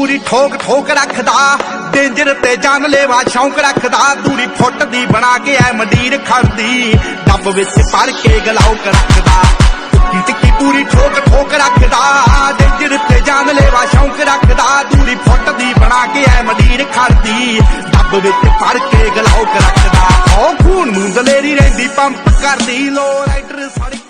ਪੂਰੀ ਠੋਕ ਠੋਕ ਰੱਖਦਾ, ਡੇਂਜਰ ਤੇ ਜਾਨਲੇਵਾ ਸ਼ੌਂਕ ਰੱਖਦਾ। ਦੂਰੀ ਫੁੱਟ ਦੀ ਬਣਾ ਕੇ ਐ ਮੰਡੀਰ ਖੜਦੀ, ਡੱਬ ਵਿੱਚ ਭਰ ਕੇ ਗਲਾਉਕ ਰੱਖਦਾ। ਟਿੱਕੀ ਪੂਰੀ ਠੋਕ ਠੋਕ ਰੱਖਦਾ, ਡੇਂਜਰ ਤੇ ਜਾਨਲੇਵਾ ਸ਼ੌਂਕ ਰੱਖਦਾ। ਦੂਰੀ ਫੁੱਟ ਦੀ ਬਣਾ ਕੇ ਐ ਮੰਡੀਰ ਖੜਦੀ, ਡੱਬ ਵਿੱਚ ਭਰ ਕੇ ਗਲਾਉਕ ਰੱਖਦਾ। ਉਹ ਖੂਨ ਨੂੰ ਦਲੇਰੀ ਰਹਿੰਦੀ ਪੰਪ ਕਰਦੀ, ਲੋ ਰਾਈਡਰ ਸੜਕ